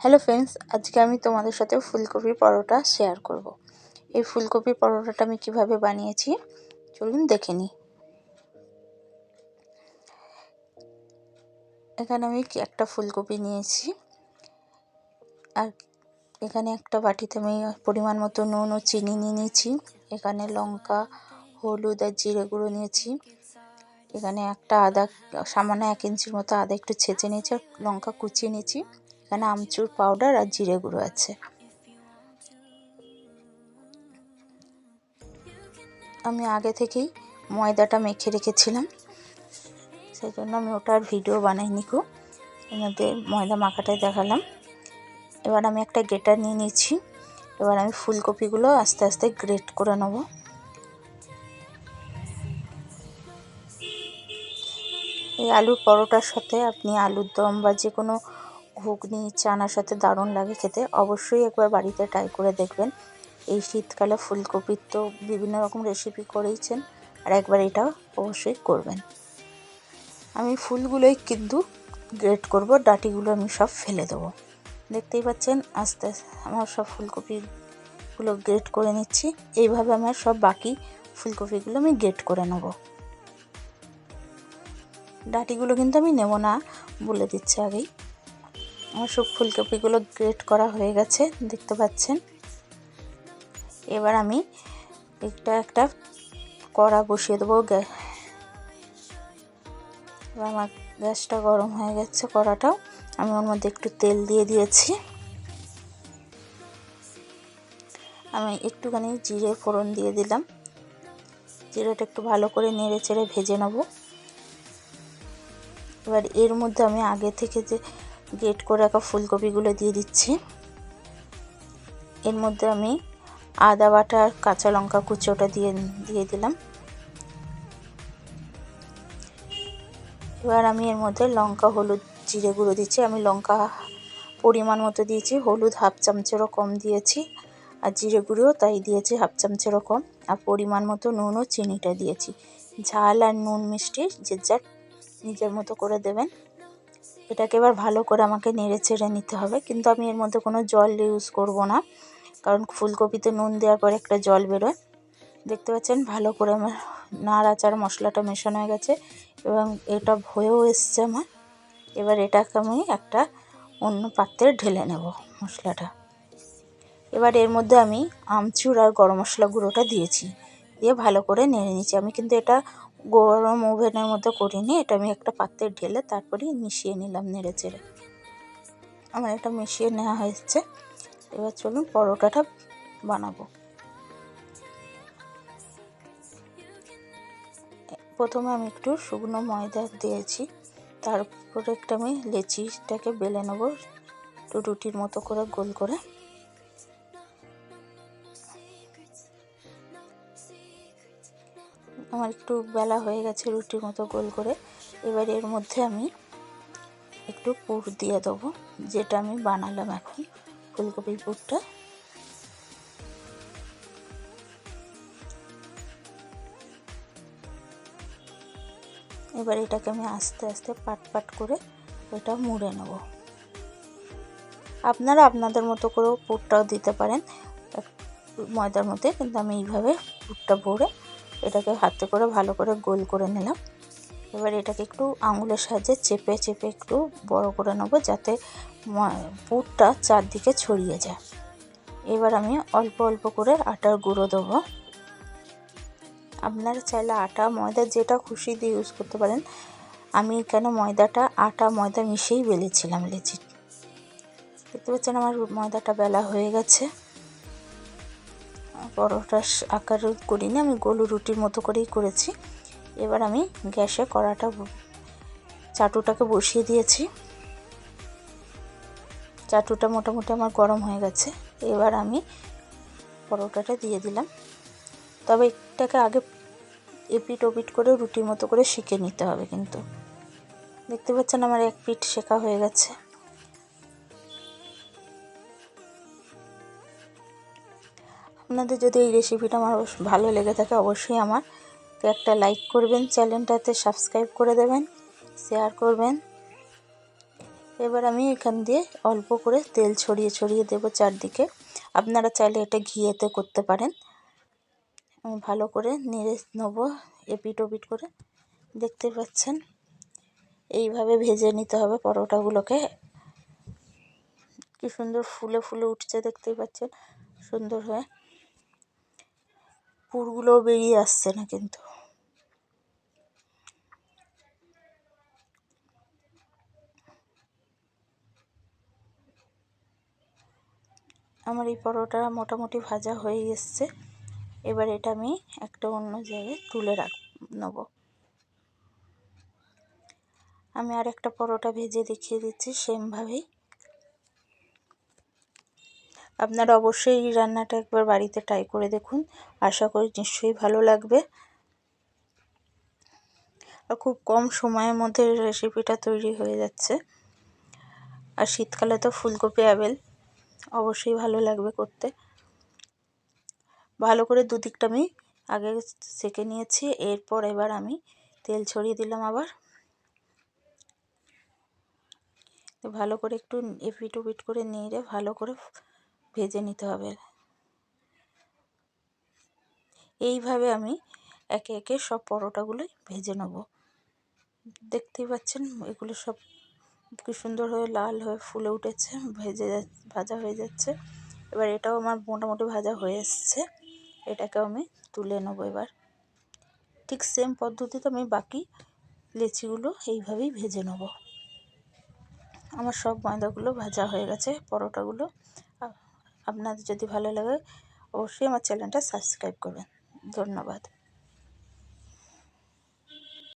Hello friends, আজকে আমি তোমাদের সাথে ফুলকপির পরোটা শেয়ার করব। এই ফুলকপির পরোটাটা আমি কিভাবে বানিয়েছি চলুন দেখে নিই। এখানে আমি একটা ফুলকপি নিয়েছি, আর এখানে একটা বাটিতে আমি পরিমাণ মতো নুন ও চিনি নিয়ে নিয়েছি। এখানে লঙ্কা, হলুদ আর জিরে গুঁড়ো নিয়েছি। এখানে একটা আদা, সামান্য 1 ইঞ্চির মতো আদা একটু ছেঁচে নিয়েছি, লঙ্কা কুচিয়ে নিয়েছি। এখানে আমচুর পাউডার আর জিরে গুঁড়ো আছে। আমি আগে থেকেই ময়দাটা মেখে রেখেছিলাম, সেই জন্য আমি ওটার ভিডিও বানাইনি। এর মধ্যে ময়দা মাখাটাই দেখালাম। এবার আমি একটা গ্রেটার নিয়ে নিয়েছি। এবার আমি ফুলকপিগুলো আস্তে আস্তে গ্রেট করে নেব। এই আলুর পরোটার সাথে আপনি আলুর দম বা যে কোনো ঘুগনি, চানার সাথে দারুণ লাগে খেতে। অবশ্যই একবার বাড়িতে ট্রাই করে দেখবেন। এই শীতকালে ফুলকপির তো বিভিন্ন রকম রেসিপি করেইছেন, আর একবার এটা অবশ্যই করবেন। আমি ফুলগুলোই কিন্তু গ্রেট করব, ডাঁটিগুলো আমি সব ফেলে দেবো। দেখতেই পাচ্ছেন আস্তে আমার সব ফুলকপিগুলো গ্রেট করে নিচ্ছি। এইভাবে আমার সব বাকি ফুলকপিগুলো আমি গ্রেট করে নেব। ডাঁটিগুলো কিন্তু আমি নেব না, বলে দিচ্ছি আগেই। আমার সব ফুলকপিগুলো গ্রেট করা হয়ে গেছে, দেখতে পাচ্ছেন। এবার আমি একটা কড়া বসিয়ে দেবো। এবার আমার গ্যাসটা গরম হয়ে গেছে, কড়াটাও আমি ওর মধ্যে একটু তেল দিয়ে দিয়েছি। আমি একটুখানি জিরে ফোড়ন দিয়ে দিলাম। জিরেটা একটু ভালো করে নেড়ে চেড়ে ভেজে নেব। এবার এর মধ্যে আমি আগে থেকে যে গ্রেট করে রাখা ফুলকপিগুলো দিয়ে দিচ্ছি। এর মধ্যে আমি আদা বাটা আর কাঁচা লঙ্কা কুচি ওটা দিয়ে দিলাম। এবার আমি এর মধ্যে লঙ্কা, হলুদ, জিরে গুঁড়ো দিচ্ছি। আমি লঙ্কা পরিমাণ মতো দিয়েছি, হলুদ 1/2 চামচেরও কম দিয়েছি, আর জিরে গুঁড়োও তাই দিয়েছি 1/2 চামচেরও কম। আর পরিমাণ মতো নুন ও চিনিটা দিয়েছি। ঝাল আর নুন মিষ্টি যে যার নিজের মতো করে দেবেন। এটাকে এবার ভালো করে আমাকে নেড়ে চেড়ে নিতে হবে, কিন্তু আমি এর মধ্যে কোনো জল ইউজ করব না, কারণ ফুলকপিতে নুন দেওয়ার পরে একটা জল বেরোয়। দেখতে পাচ্ছেন ভালো করে আমার নাড়াচাড়া মশলাটা মেশানো হয়ে গেছে এবং এটা হয়েও এসছে আমার। এবার এটাকে আমি একটা অন্য পাত্রে ঢেলে নেব মশলাটা। এবার এর মধ্যে আমি আমচুর আর গরম মশলা গুঁড়োটা দিয়েছি, দিয়ে ভালো করে নেড়ে নিচ্ছি। আমি কিন্তু এটা গরম ওভেনের মধ্যে করিনি, এটা আমি একটা পাত্রে ঢেলে তারপরেই মিশিয়ে নিলাম নেড়ে চেড়ে। আমার এটা মিশিয়ে নেওয়া হয়েছে। এবার চলুন পরোটাটা বানাবো। প্রথমে আমি একটু শুকনো ময়দা দিয়েছি, তারপরে একটা আমি লেচিটাকে বেলে নেবো একটু রুটির মতো করে গোল করে। আমার একটু বেলা হয়ে গেছে রুটির মতো গোল করে। এবার এর মধ্যে আমি একটু পুর দিয়ে দেবো, যেটা আমি বানালাম এখন ফুলকপির পুরটা। এবার এটাকে আমি আস্তে আস্তে পাট পাট করে এটা মুড়ে নেব। আপনারা আপনাদের মতো করেও পুরটাও দিতে পারেন ময়দার মধ্যে, কিন্তু আমি এইভাবে পুরটা ভরে এটাকে হাতে করে ভালো করে গোল করে নিলাম। এবার এটাকে একটু আঙুলের সাহায্যে চেপে চেপে একটু বড় করে নেব, যাতে পুরটা চারদিকে ছড়িয়ে যায়। এবার আমি অল্প অল্প করে আটার গুঁড়ো দেবো। আপনারা চাইলে আটা ময়দা যেটা খুশি দিয়ে ইউজ করতে পারেন। আমি কেন ময়দাটা আটা ময়দা মিশিয়েই বেলেছিলাম লেচি। দেখতে পাচ্ছেন আমার ময়দাটা বেলা হয়ে গেছে। পরোটার আকার করিনি, আমি গোল রুটির মতো করেই করেছি। এবার আমি গ্যাসে চাটুটাকে বসিয়ে দিয়েছি। চাটুটা মোটামুটি আমার গরম হয়ে গেছে। এবার আমি পরোটাটা দিয়ে দিলাম, তবে এটাকে আগে এপিট ওপিট করে রুটির মতো করে সেঁকে নিতে হবে। কিন্তু দেখতে পাচ্ছেন আমার এক পিঠ সেঁকা হয়ে গেছে। আপনাদের যদি এই রেসিপিটা আমার ভালো লেগে থাকে অবশ্যই আমাকে একটা লাইক করবেন, চ্যানেলটাতে সাবস্ক্রাইব করে দেবেন, শেয়ার করবেন এবার আমি এখান দিয়ে অল্প করে তেল ছড়িয়ে ছড়িয়ে দেবো চারদিকে। আপনারা চাইলে এটা ঘিয়েতে করতে পারেন। আমি ভালো করে নেড়ে নেবো এপিট ওপিট করে। দেখতে পাচ্ছেন এইভাবে ভেজে নিতে হবে পরোটাগুলোকে। কি সুন্দর ফুলে ফুলে উঠছে, দেখতেই পাচ্ছেন সুন্দর হয়ে। পুরগুলোও বেরিয়ে আসছে না কিন্তু। আমার এই পরোটা মোটামুটি ভাজা হয়ে এসছে। এবার এটা আমি একটা অন্য জায়গায় তুলে নেব। আমি আর একটা পরোটা ভেজে দেখিয়ে দিচ্ছি সেমভাবেই। আপনারা অবশ্যই এই রান্নাটা একবার বাড়িতে ট্রাই করে দেখুন, আশা করি নিশ্চয়ই ভালো লাগবে। আর খুব কম সময়ের মধ্যে রেসিপিটা তৈরি হয়ে যাচ্ছে। আর শীতকালে তো ফুলকপি অ্যাভেল, অবশ্যই ভালো লাগবে করতে। ভালো করে দুদিকটা আমি আগে সেঁকে নিয়েছি। এরপর এবার আমি তেল ছড়িয়ে দিলাম আবার। ভালো করে একটু এপিট ওপিট করে নেড়ে ভালো করে ভেজে নিতে হবে। এইভাবে আমি একে একে সব পরোটাগুলোই ভেজে নেব। দেখতেই পাচ্ছেন এগুলো সব কি সুন্দর হয়ে লাল হয়ে ফুলে উঠেছে, ভাজা হয়ে যাচ্ছে। এবার এটাও আমার মোটামুটি ভাজা হয়ে এসছে। এটাকেও আমি তুলে নেব এবার। ঠিক সেম পদ্ধতিতে আমি বাকি লেচিগুলো এইভাবেই ভেজে নেব। আমার সব ময়দাগুলো ভাজা হয়ে গেছে, পরোটাগুলো। আপনাদের যদি ভালো লাগে অবশ্যই আমার চ্যানেলটা সাবস্ক্রাইব করবেন। ধন্যবাদ।